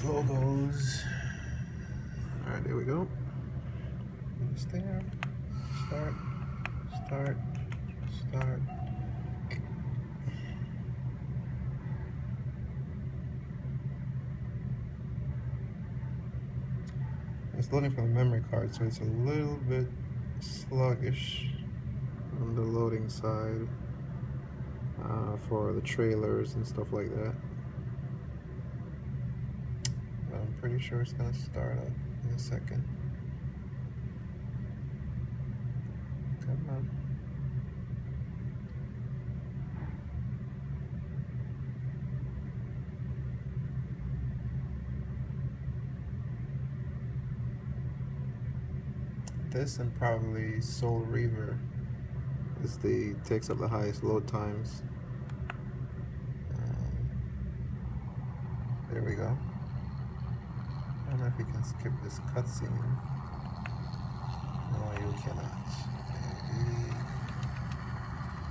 logos. Alright, there we go. It's there. Start. It's loading from the memory card, so it's a little bit sluggish on the loading side for the trailers and stuff like that. But I'm pretty sure it's gonna start up in a second. Come on. This and probably Soul Reaver takes up the highest load times. There we go. I don't know if you can skip this cutscene. No, you cannot. Maybe.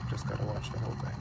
Just gotta watch the whole thing.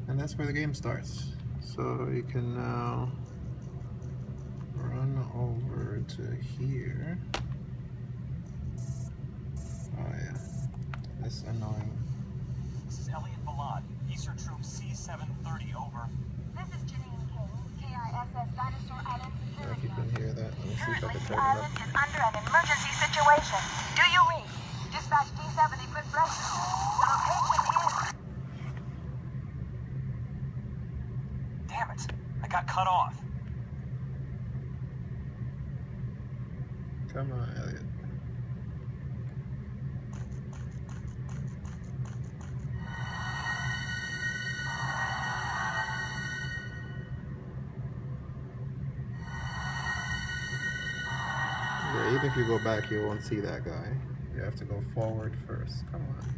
And that's where the game starts. So you can now run over to here. Oh yeah, that's annoying. This is Elliot Ballad, Easter Troop C730, over. This is Janine King, KISS Dinosaur Island I don't know if Security. you can hear that. Let me see if I Currently, can the turn it island up. is under an emergency situation. Do you read? Dispatch D7 equipped rescue. The location is... Damn it, I got cut off. Come on, Elliot. Yeah, even if you go back, you won't see that guy. You have to go forward first. Come on.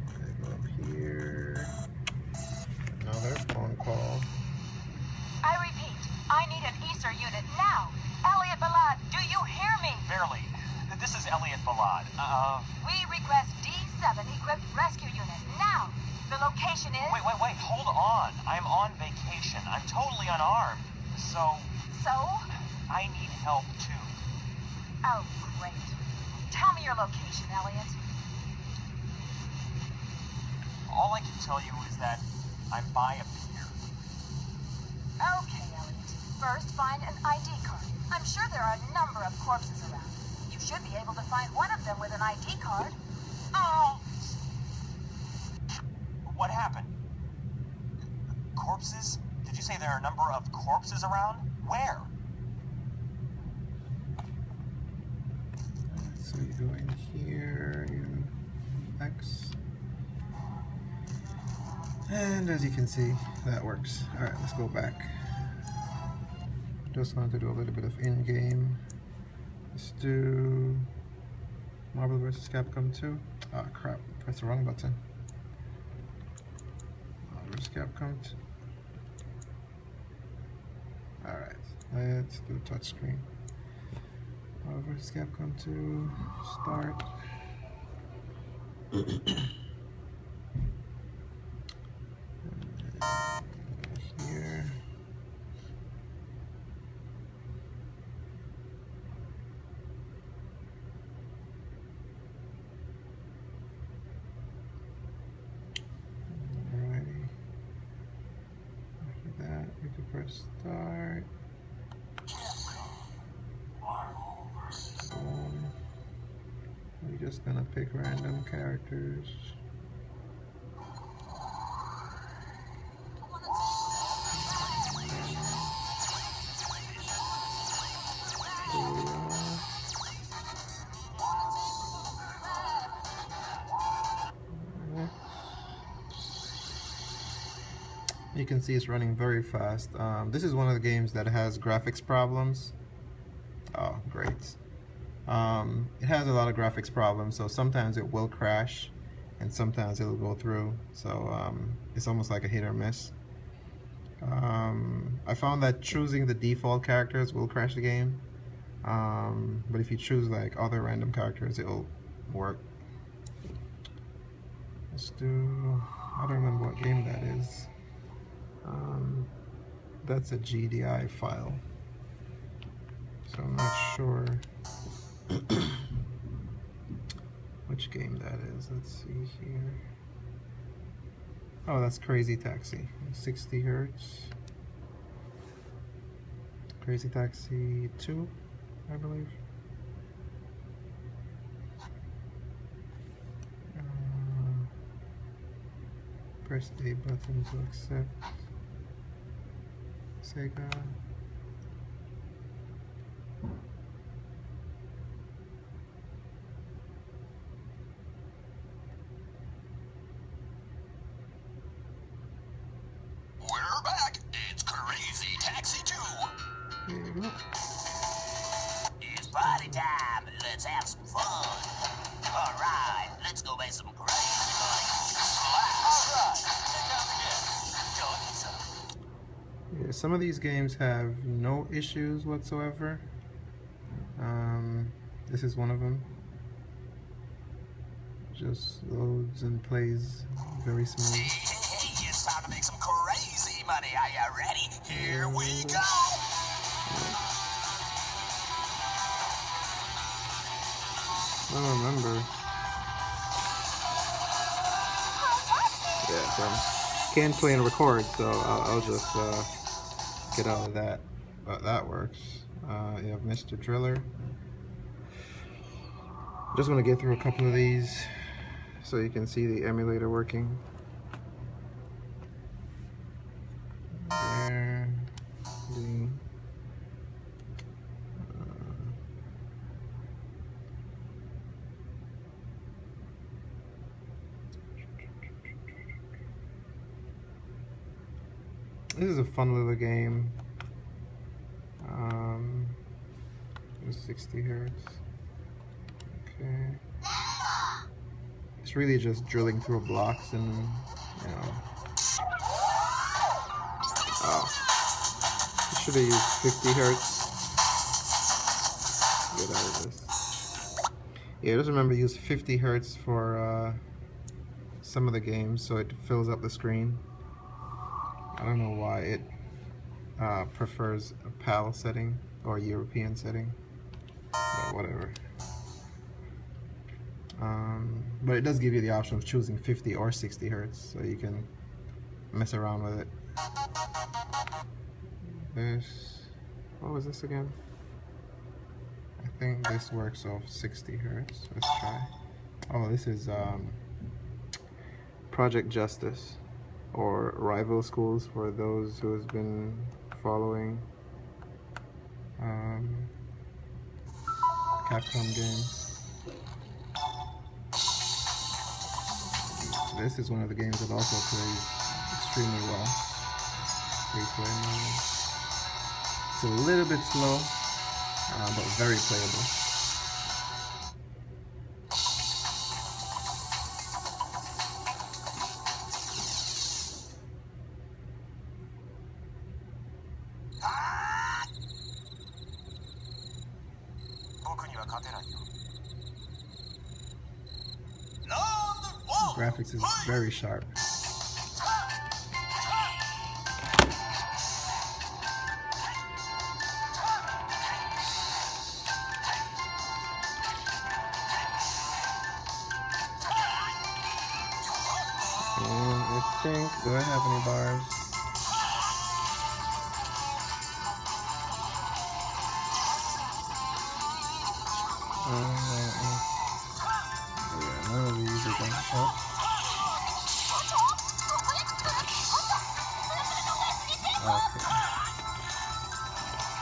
Okay, go up here. Another phone call. I repeat, I need an Easter unit now. Elliot Ballad, do you hear me? Barely. This is Elliot Ballad. We request D7 equipped rescue unit now. The location is... Wait, hold on. I'm on vacation. I'm totally unarmed. So, So? I need help too. Oh, great. Tell me your location, Elliot. All I can tell you is that I'm by a pier. Okay, Elliot. First, find an ID card. I'm sure there are a number of corpses around. You should be able to find one of them with an ID card. Oh! What happened? Corpses? Did you say there are a number of corpses around? Where? So you go in here, you X. And as you can see, that works. Alright, let's go back. Just wanted to do a little bit of in-game. Let's do Marvel vs. Capcom 2. Ah, crap, pressed the wrong button. Marvel vs. Capcom 2. Alright, let's do touchscreen. Marvel vs. Capcom 2, start. Here. Alrighty. After that, we can press start. Boom. We just gonna pick random characters. You can see it's running very fast. This is one of the games that has graphics problems. Oh, great. It has a lot of graphics problems, so sometimes it will crash and sometimes it'll go through. So it's almost like a hit or miss. I found that choosing the default characters will crash the game. But if you choose like other random characters, it'll work. Let's do, I don't remember what game that is. That's a GDI file, so I'm not sure which game that is. Let's see here. Oh, that's Crazy Taxi, 60 hertz. Crazy Taxi 2, I believe. Press A button to accept. Sega. We're back. It's Crazy Taxi 2. There you go. It's party time. Let's have some fun. All right, let's go make some crazy money. All right, check out again. Join us up. Yeah, some of these games have no issues whatsoever. This is one of them. Just loads and plays very smooth. Hey, it's time to make some crazy money. Are you ready? Here we go. I don't remember. Yeah, so I can't play and record, so I'll just get out of that. But that works. You have Mr. Driller. Just want to get through a couple of these so you can see the emulator working. There. This is a fun little game. It's 60 hertz. Okay. It's really just drilling through blocks and, you know. Oh. I should have used 50 hertz. Get out of this. Yeah, just remember use 50 hertz for some of the games so it fills up the screen. I don't know why it prefers a PAL setting or a European setting, but whatever. But it does give you the option of choosing 50 or 60 hertz, so you can mess around with it. This, what was this again? I think this works off 60 hertz. Let's try. Oh, this is Project Justice, or Rival Schools for those who has been following Capcom games. This is one of the games that also plays extremely well. Free play mode. It's a little bit slow, but very playable. Graphics is very sharp. And I think, do I have any bars?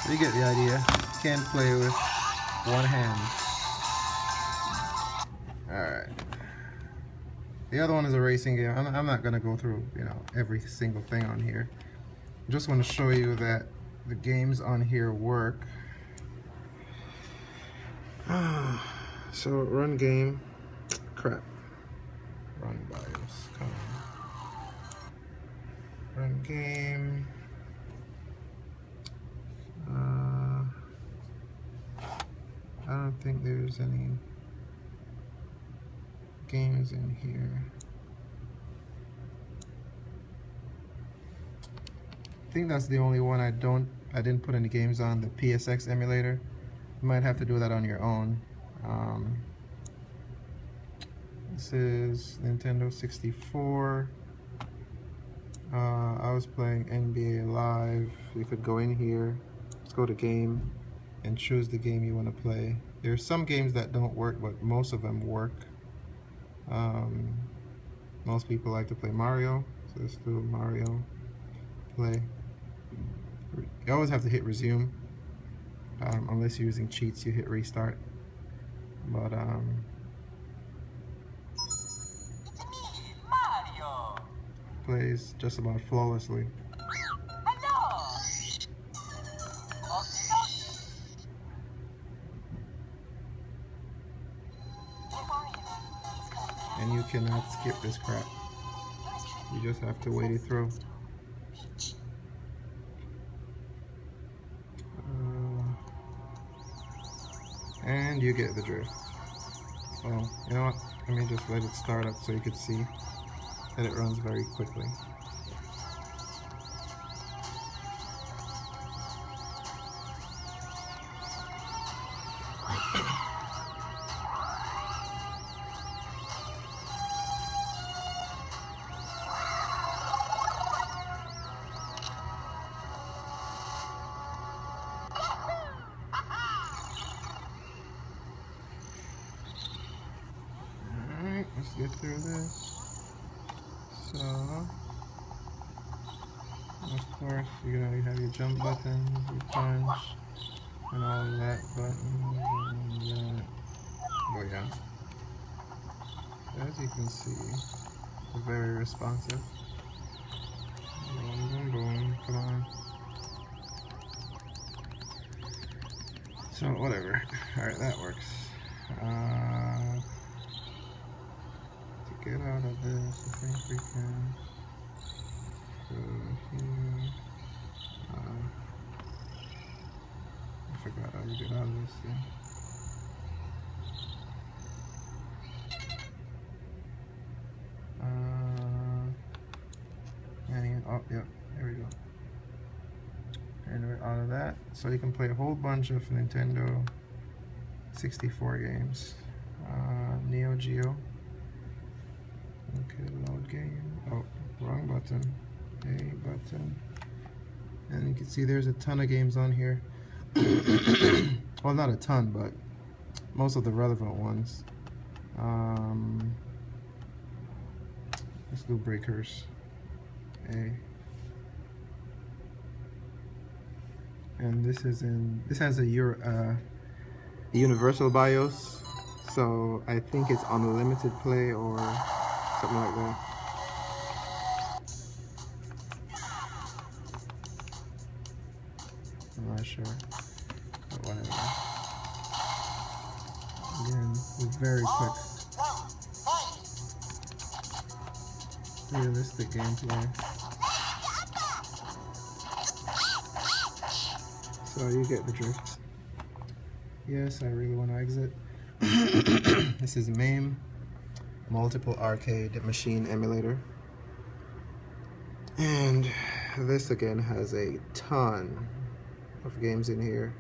You get the idea. Can't play with one hand. Alright. The other one is a racing game. I'm not gonna go through, you know, every single thing on here. I just want to show you that the games on here work. So run game. Crap. Run BIOS. Come on. Run game. I don't think there's any games in here. I think that's the only one I didn't put any games on, the PSX emulator. You might have to do that on your own. This is Nintendo 64. I was playing NBA Live. You could go in here, let's go to game, and choose the game you want to play. There's some games that don't work, but most of them work. Most people like to play Mario, so let's do Mario play. You always have to hit resume, unless you're using cheats, you hit restart. But Mario. Plays just about flawlessly. Hello. And you cannot skip this crap. You just have to wait it through. And you get the drift. Oh, you know what? Let me just let it start up so you can see that it runs very quickly. Let's get through this. So, of course, you're gonna have your jump buttons, your punch, and all of that buttons, and that. Oh yeah. As you can see, it's very responsive. Boom, boom, boom. Come on. So whatever. All right, that works. Get out of this, I think we can go here. I forgot how to get out of this thing. Oh, yep, there we go. And we're out of that. So you can play a whole bunch of Nintendo 64 games. NeoGeo. Okay, load game. Oh, wrong button. A button. And you can see there's a ton of games on here. Well, not a ton, but most of the relevant ones. Let's do Breakers. A. And this has a universal BIOS, so I think it's unlimited play or something like that. I'm not sure, but whatever. Again, it's very quick. Realistic gameplay. So you get the drift. Yes, I really want to exit. This is Mame. Multiple arcade machine emulator, and this again has a ton of games in here.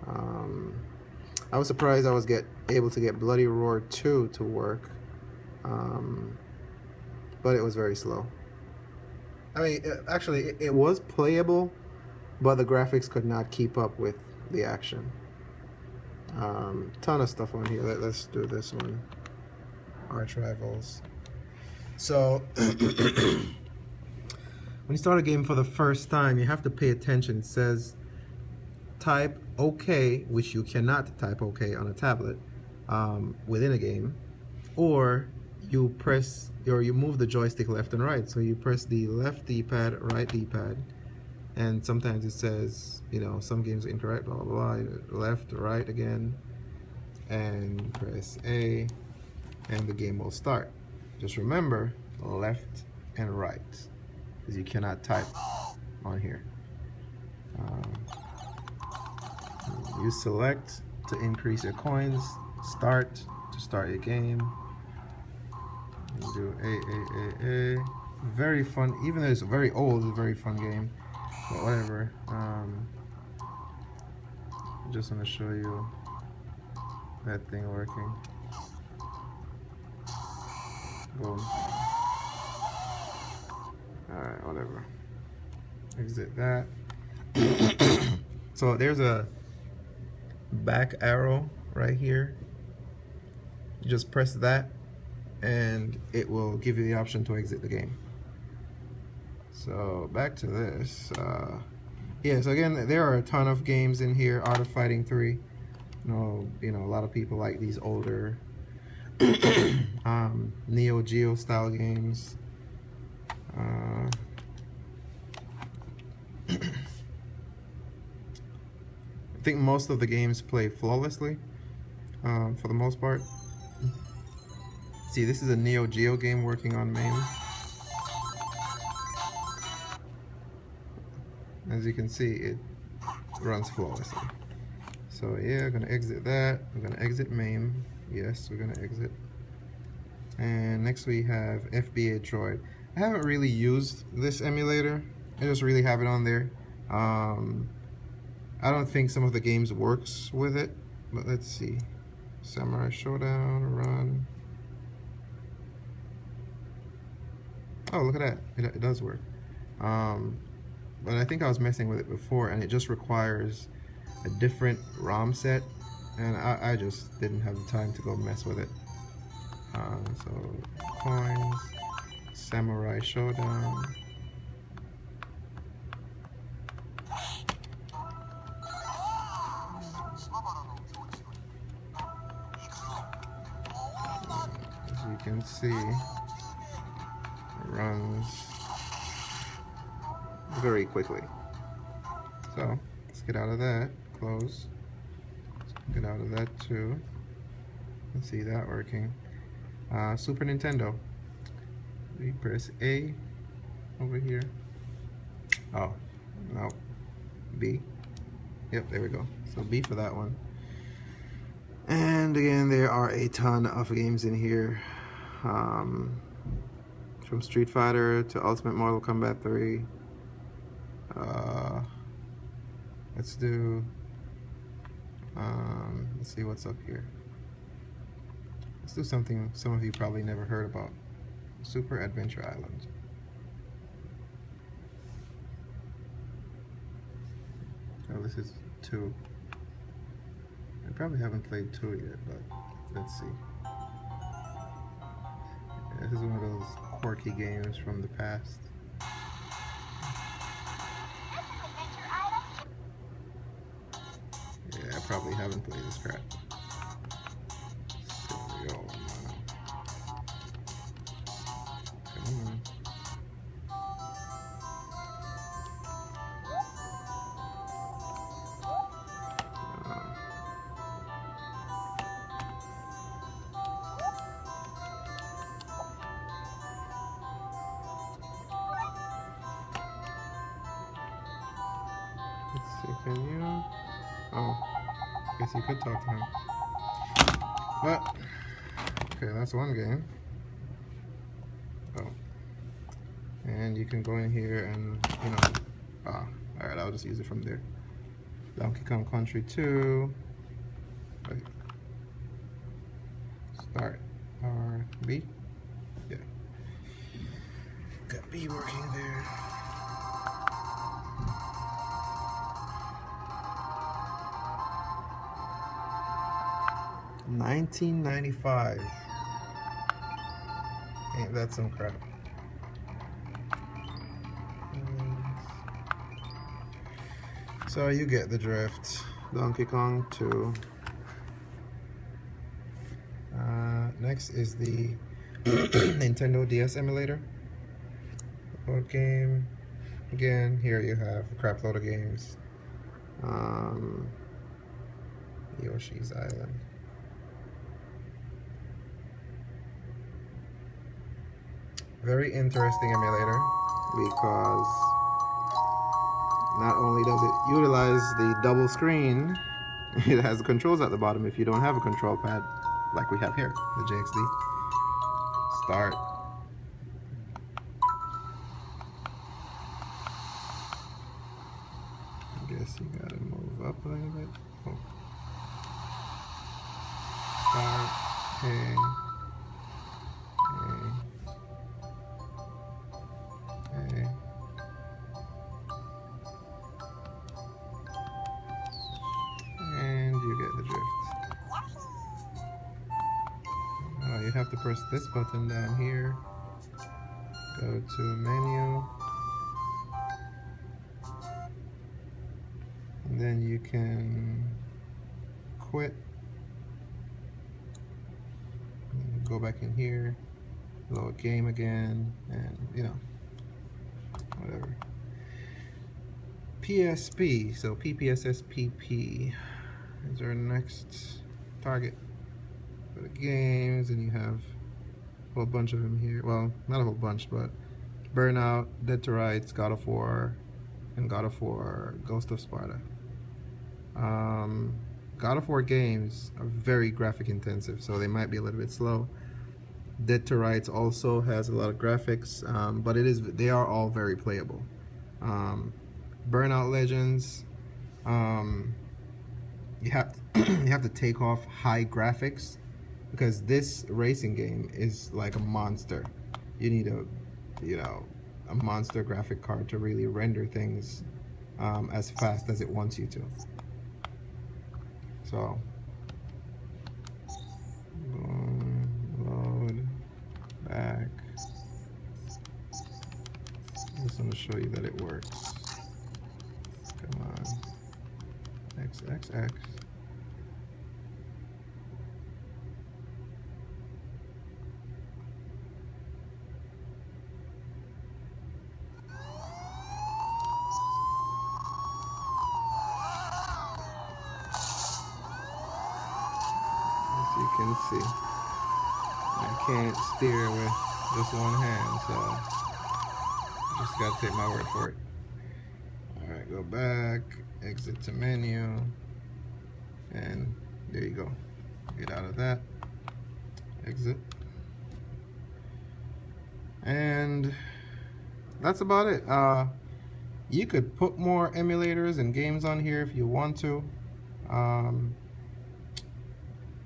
I was surprised I was able to get Bloody Roar 2 to work, but it was very slow. I mean, actually it was playable, but the graphics could not keep up with the action. Ton of stuff on here. Let's do this one. Arch Rivals. So when you start a game for the first time, you have to pay attention. It says type OK, which you cannot type OK on a tablet within a game, or you press or you move the joystick left and right. So you press the left D-pad, right D-pad, and sometimes it says, you know, some games are incorrect, blah blah blah, left, right again, and press A, and the game will start. Just remember left and right, because you cannot type on here. You select to increase your coins, start to start your game. You do A. Very fun, even though it's very old, it's a very fun game, but whatever. Just want to show you that thing working. Boom. Alright, whatever. Exit that. So there's a back arrow right here. You just press that and it will give you the option to exit the game. So back to this. Yeah, so again, there are a ton of games in here. Art of Fighting 3. You know, a lot of people like these older NeoGeo style games. I think most of the games play flawlessly, for the most part. See, this is a NeoGeo game working on Mame. As you can see, it runs flawlessly. So yeah, I'm gonna exit that. I'm gonna exit Mame. Yes, we're gonna exit. And next we have FBA Droid. I haven't really used this emulator. I just really have it on there. I don't think some of the games works with it, but let's see. Samurai Showdown, run. Oh, look at that. It does work. But I think I was messing with it before, and it just requires a different ROM set, and I just didn't have the time to go mess with it. So coins, Samurai Showdown. As you can see, it runs very quickly. So let's get out of that. Close. Let's get out of that too. Let's see that working. Super Nintendo. We press A over here. Oh, no. B. Yep, there we go. So B for that one. And again, there are a ton of games in here. From Street Fighter to Ultimate Mortal Kombat 3. Let's do, let's see what's up here. Let's do something some of you probably never heard about. Super Adventure Island. Oh, this is 2. I probably haven't played 2 yet, but let's see. Yeah, this is one of those quirky games from the past. Yeah, I probably haven't played this crap. There we go. Come on. Let's see, can you? Oh, guess you could talk to him. But, okay, that's one game. Oh. And you can go in here and, you know, alright, I'll just use it from there. Donkey Kong Country 2. Wait. Start. R, B? Yeah. Got B working there. $19.95. Ain't that some crap? So you get the drift. Donkey Kong 2. Next is the Nintendo DS emulator. Load game. Again, here you have a crap load of games. Yoshi's Island. Very interesting emulator because not only does it utilize the double screen, it has the controls at the bottom if you don't have a control pad like we have here, the JXD. Start. I guess you gotta move up a little bit. Oh. Start. A. And you get the drift. You have to press this button down here. Go to menu. And then you can quit. And go back in here. Load game again. And, you know, whatever. PSP, so PPSSPP is our next target for the games, and you have a whole bunch of them here. Well, not a whole bunch, but Burnout, Dead to Rights, God of War, and God of War Ghost of Sparta. God of War games are very graphic intensive, so they might be a little bit slow. Dead to Rights also has a lot of graphics, but they are all very playable. Burnout Legends, you have to take off high graphics because this racing game is like a monster. You need a monster graphic card to really render things as fast as it wants you to. So load back. I just want to show you that it works. Come on. XXX. As you can see, I can't steer with just one hand, so just gotta take my word for it. Alright, go back, exit to menu, and there you go. Get out of that, exit. And that's about it. You could put more emulators and games on here if you want to.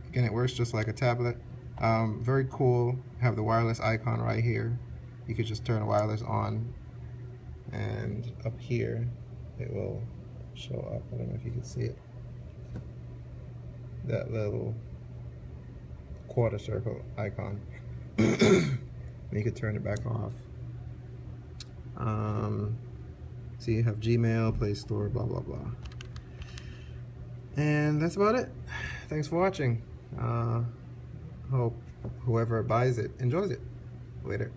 Again, it works just like a tablet. Very cool. Have the wireless icon right here. You could just turn wireless on, and up here it will show up. I don't know if you can see it. That little quarter circle icon. You could turn it back off. So you have Gmail, Play Store, blah blah blah. And that's about it. Thanks for watching. Hope whoever buys it enjoys it. Later.